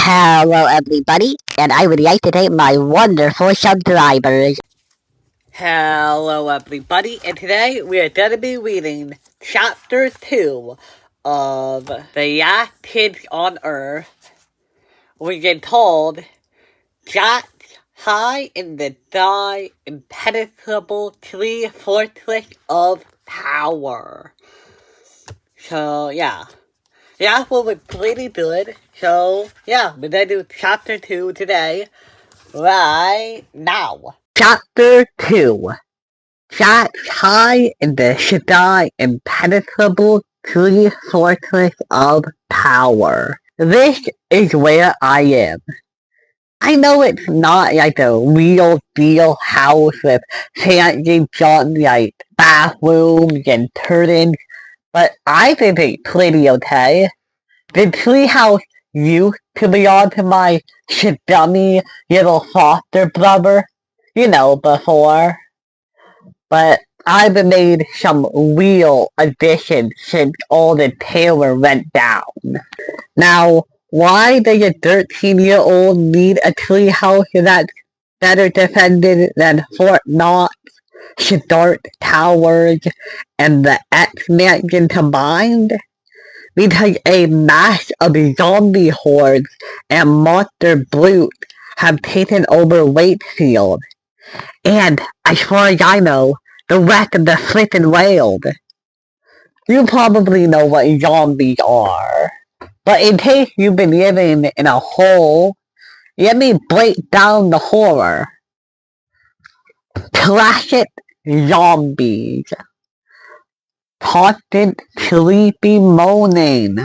Hello, everybody, and I would like to thank my wonderful subscribers. Hello, everybody, and today we are going to be reading Chapter 2 of The Last Kids on Earth. We get told Jack high in the sky, impenetrable tree fortress of power. So, yeah. That one was pretty good. So, yeah, we're going to do Chapter 2 today, right now. Chapter 2. Jack high in the sky, impenetrable tree fortress of power. This is where I am. I know it's not like a real deal house with fancy like bathrooms and curtains, but I think it's pretty okay. The treehouse used to belong to my dummy little foster brother, before. But I've made some real additions since all the terror went down. Now, why does a 13-year-old need a treehouse that's better defended than Fort Knox, Stark Towers, and the X-Mansion combined? Because a mass of zombie hordes and monster brutes have taken over Wakefield, and, as far as I know, the rest of the flippin' world. You probably know what zombies are, but in case you've been living in a hole, let me break down the horror. Classic zombies. Constant sleepy moaning.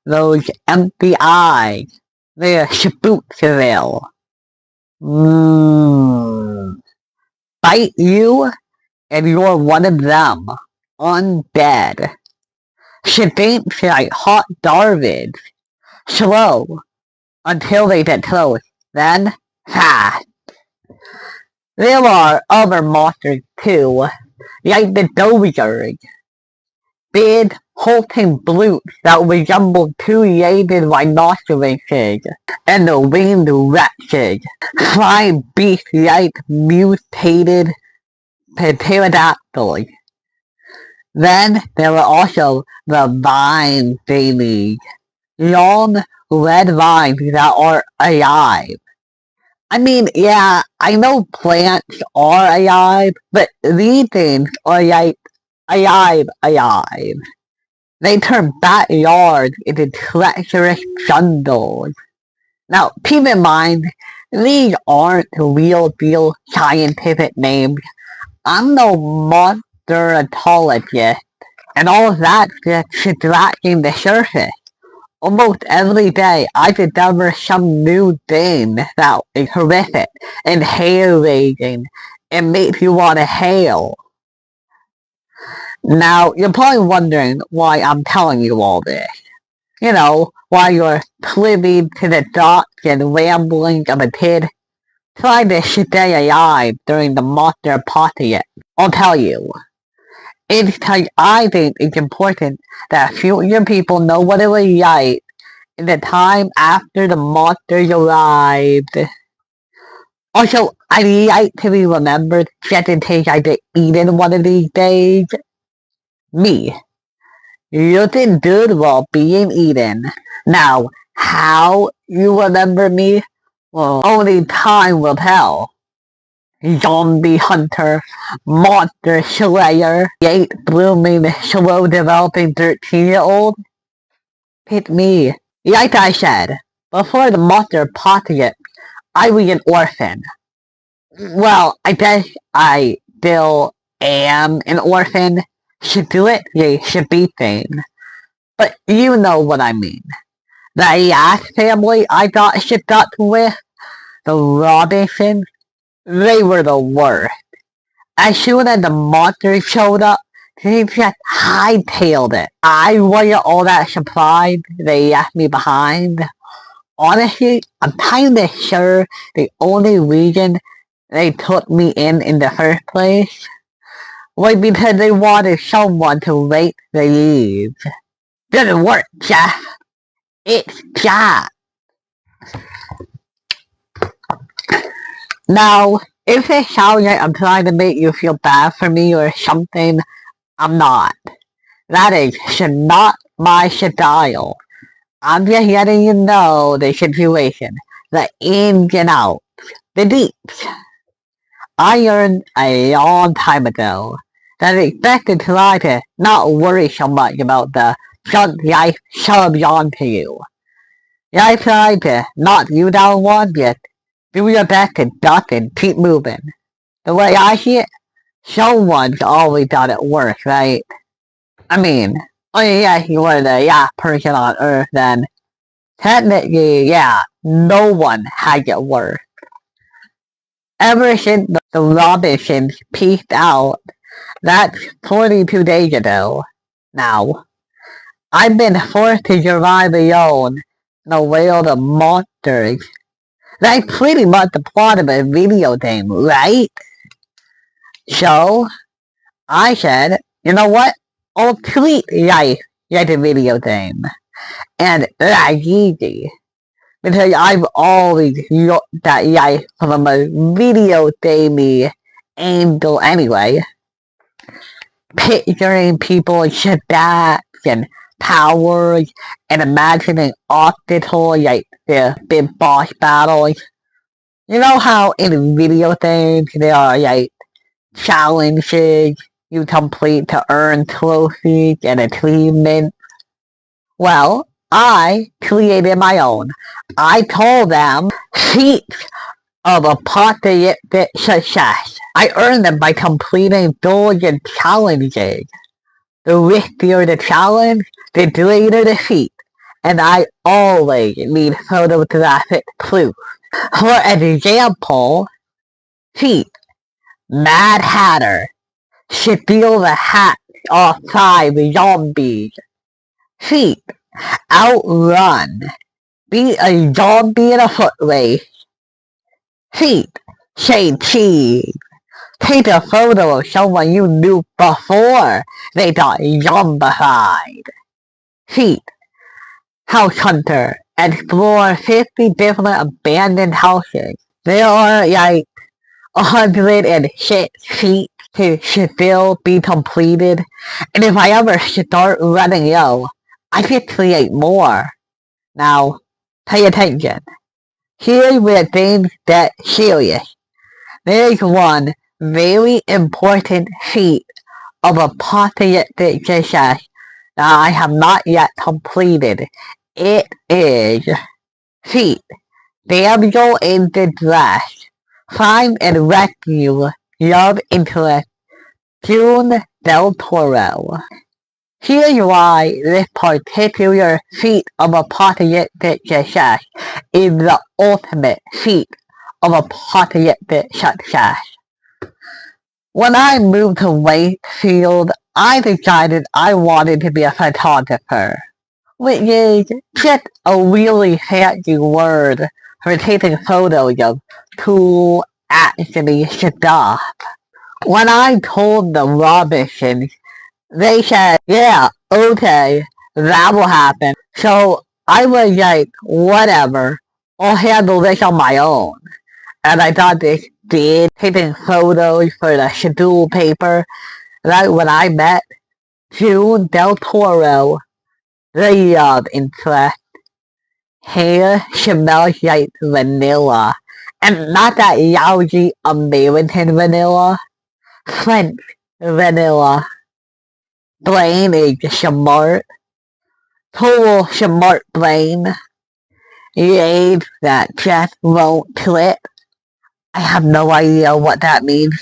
Those empty eyes. They're Spooksville. Bite you, and you're one of them. Undead. Stinks like hot garbage. Slow, until they get close. Then, fast. There are other monsters too, like the dozers. Big, hulking brutes that resemble two-legged rhinoceroses, and the winged wretches, flying beasts like mutated pterodactyls. Then there are also the vine babies, long red vines that are alive. I mean, yeah, I know plants are alive, but these things are like alive. They turn backyards into treacherous jungles. Now, keep in mind, these aren't real deal scientific names. I'm no monsterologist, and all of that's just scratching the surface. Almost every day, I discover some new thing that is horrific and hair-raising and makes you want to hail. Now, you're probably wondering why I'm telling you all this. Why you're privy to the thoughts and ramblings of a kid trying to stay alive during the monster apocalypse. I'll tell you. It's because I think it's important that future people know what it was like in the time after the monsters arrived. Also, I'd like to be remembered just in case I get eaten one of these days. Me. Looking good while being eaten. Now, how you remember me? Well, only time will tell. Zombie hunter, monster slayer, late blooming, slow developing 13-year-old? Pick me. Like I said, before the monster apocalypse, I was an orphan. Well, I guess I still am an orphan. Strictly speaking. But you know what I mean. The last family I got shipped up with, the Robinsons, they were the worst. As soon as the monsters showed up, they just hightailed it. I wasn't all that surprised they left me behind. Honestly, I'm kinda sure the only reason they took me in the first place was because they wanted someone to rake the leaves. Doesn't work, Jeff. It's Jack. Now, if it sounds like I'm trying to make you feel bad for me or something, I'm not. That is not my style. I'm just letting you know the situation, the ins and outs, the deeps. I learned a long time ago that it's best to try to not worry so much about the junk life shoves onto you. I try to knock you down one, just do your best to duck and keep moving. The way I see it, someone's always done it worse, right? I mean, yeah, you were the person on Earth, then technically, yeah, no one has it worse. Ever since the Robinsons peaked out, that's 42 days ago now, I've been forced to survive alone in a world of monsters. That's pretty much the plot of a video game, right? So, I said, you know what? I'll treat life like a video game. And that's easy. Because I've always looked at life from a video gamey angle anyway. Picturing people's stats and powers and imagining obstacles like the big boss battles. You know how in video games there are like challenges you complete to earn trophies and achievements? Well, I created my own. I call them feats of apocalyptic success. I earned them by completing goals and challenges. The riskier the challenge, the greater the feat. And I always need photographic proof. For example, feat. Mad Hatter. Steal the hat off 5 zombies. Feat. Outrun. Beat a zombie in a foot race. Feat. Say cheese. Take a photo of someone you knew before they got zombified. Feat. House Hunter. Explore 50 different abandoned houses. There are like 106 feet to still be completed, and if I ever start running low, I can create more. Now, pay attention. Here's where things get serious. There's one very important feat of apocalyptic success that I have not yet completed. It is feat. Damsel in distress. Find and rescue love interest June Del Toro. Here's why this particular feat of apocalyptic success is the ultimate feat of apocalyptic success. When I moved to Wakefield, I decided I wanted to be a photographer, which is just a really fancy word for taking photos of cool, actually stuff. When I told the Robinsons, they said, yeah, okay, that will happen. So I was like, whatever, I'll handle this on my own. And I got this gig taking photos for the schedule paper. That when I met June Del Toro, the love interest. Hair smells like vanilla. And not that lousy American vanilla. French vanilla. Blaine is smart. Total smart Blaine. Age that just won't click. I have no idea what that means.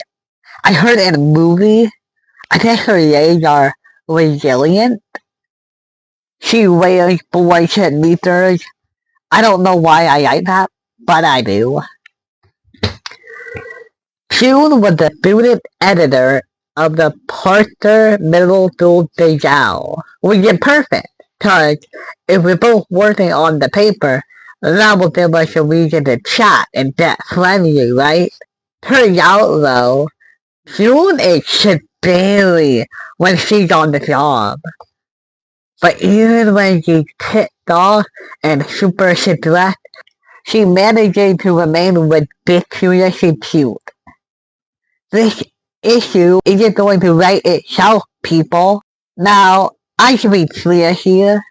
I heard in a movie, I guess her age are resilient. She wears 4 centimeters. I don't know why I like that, but I do. June was the student editor of the Parker Middle School Gazette, which is perfect, because if we're both working on the paper, that will give us a reason to chat and get friendly, right? Turns out, though, June is scary when she's on the job. But even when she's ticked off and super stressed, she manages to remain ridiculously cute. This issue isn't going to right itself, people. Now, I should be clear here.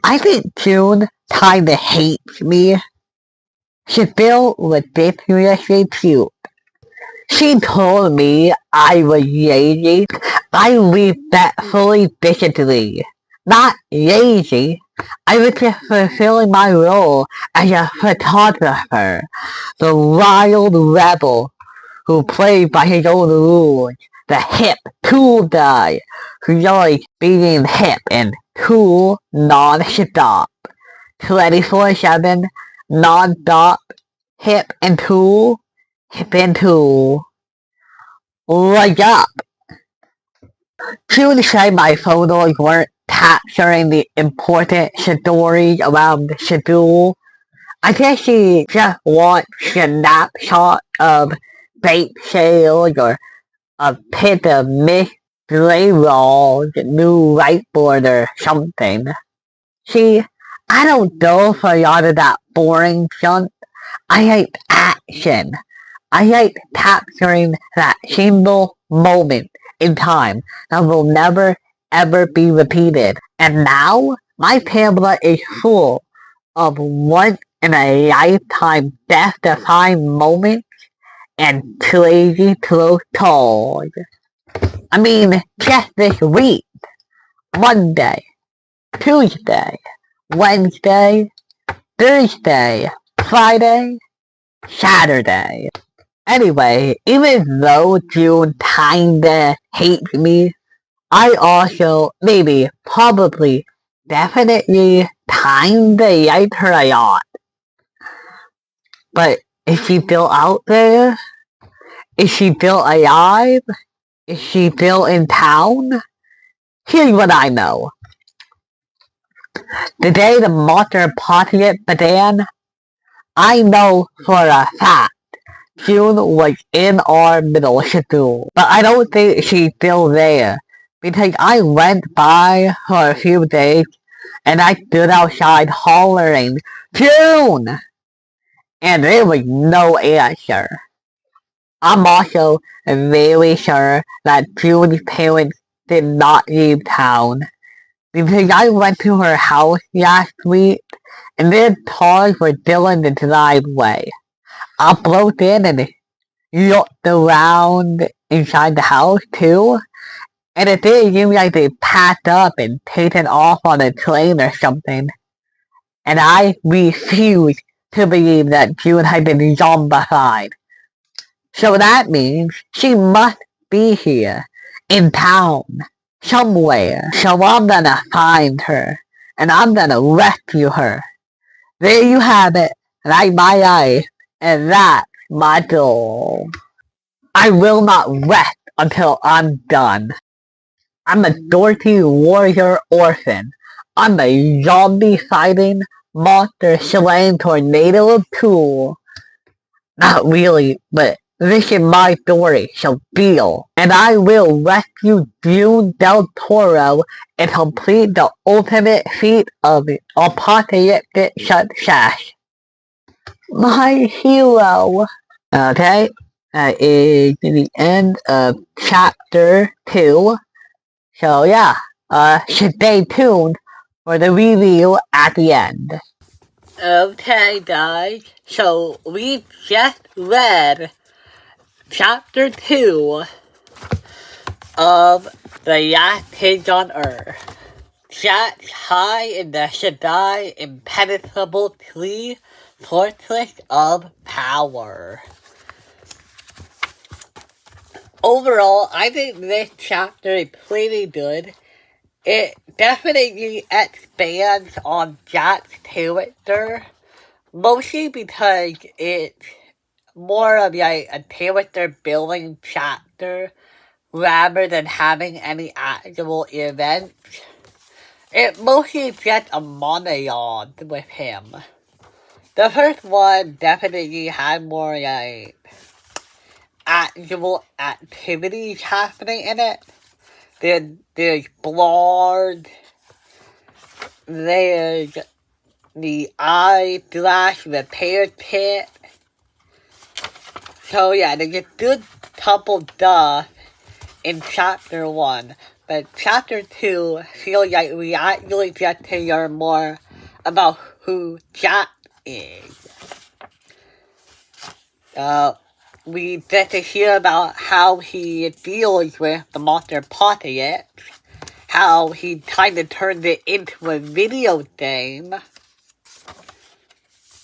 I think June kinda hates me. She's still ridiculously cute. She told me I was lazy. I respectfully disagree. Not lazy. I was just fulfilling my role as a photographer, the wild rebel who plays by his own rules, the hip, cool guy who likes being hip and cool non-stop. 24/7, non-stop, hip and cool, hip and cool. What's up? June said my photos weren't capturing the important stories around the schedule. I guess she just wants a snapshot of bake sales or a pic of Miss Grayroll's new whiteboard or something. See, I don't go for a lot of that boring junk. I like action. I like capturing that single moment in time that will never ever be repeated. And now, my camera is full of once in a lifetime death defying moments and crazy close calls. I mean, just this week, Monday, Tuesday, Wednesday, Thursday, Friday, Saturday. Anyway, even though June kinda hates me, I also, maybe, probably, definitely, kinda like her a lot. But is she still out there? Is she still alive? Is she still in town? Here's what I know. The day the monster apocalypse began, I know for a fact June was in our middle school, but I don't think she's still there because I went by for a few days and I stood outside hollering, June! And there was no answer. I'm also very sure that June's parents did not leave town because I went to her house last week and their cars were still in the driveway. I broke in and looked around inside the house too, and it didn't seem like they packed up and taken off on a train or something. And I refuse to believe that June had been zombified. So that means she must be here, in town, somewhere. So I'm gonna find her, and I'm gonna rescue her. There you have it, like my life, and that's my goal. I will not rest until I'm done. I'm a dorky warrior orphan. I'm a zombie fighting, monster slaying tornado of cool. Not really, but this is my story, so feel. And I will rescue June Del Toro and complete the ultimate feat of apocalyptic success. My hero. Okay, that is the end of chapter 2. So yeah, stay tuned for the review at the end. Okay, guys, so we just read chapter 2 of The Last Page on Earth. Sat high in the Shaddai impenetrable tree, fortress of power. Overall, I think this chapter is pretty good. It definitely expands on Jack's character, mostly because it's more of like a character building chapter rather than having any actual events. It mostly just a monologue with him. The first one definitely had more like actual activities happening in it. There's blood, there's the eyeglass repair kit. So yeah, there's a good couple stuff in Chapter 1. But Chapter 2 feels like we actually get to learn more about who Jack is. We get to hear about how he deals with the Monster Apocalypse, how he kind of turned it into a video game,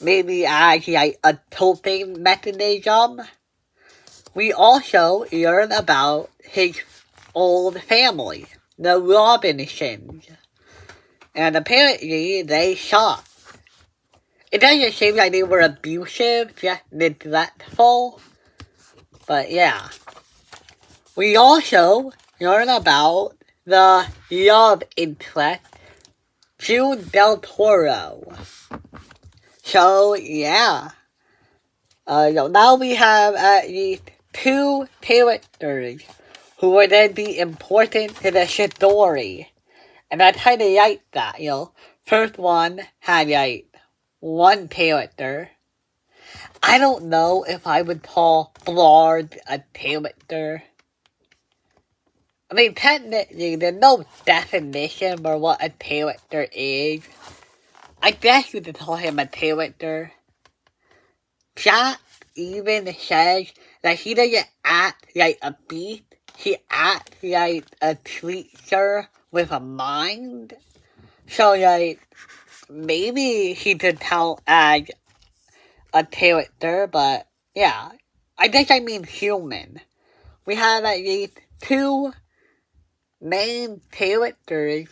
maybe as like a coping mechanism. We also learn about his old family, the Robinsons, and apparently they shot. It doesn't seem like they were abusive, just neglectful. But yeah. We also learn about the love interest, June Del Toro. So yeah. Now we have at least 2 characters who will then be important to the story. And I kind of like that, First one had like 1 character. I don't know if I would call Blard a character. I mean, technically, there's no definition for what a character is. I guess you could call him a character. Jack even says that he doesn't act like a beast. He acts like a creature with a mind. So, like, maybe he could count as a character, but yeah. I guess I mean human. We have at least 2 main characters.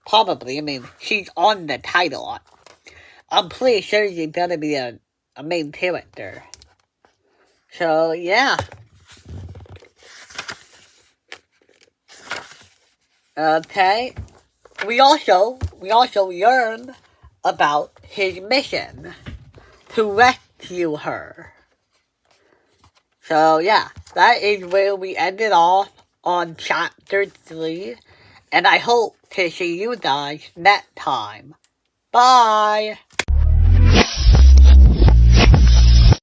Probably, I mean, she's on the title. I'm pretty sure she's gonna be a main character. So, yeah. Okay. We also learn about his mission to rescue her. So, yeah, that is where we ended off on Chapter 3. And I hope to see you guys next time. Bye!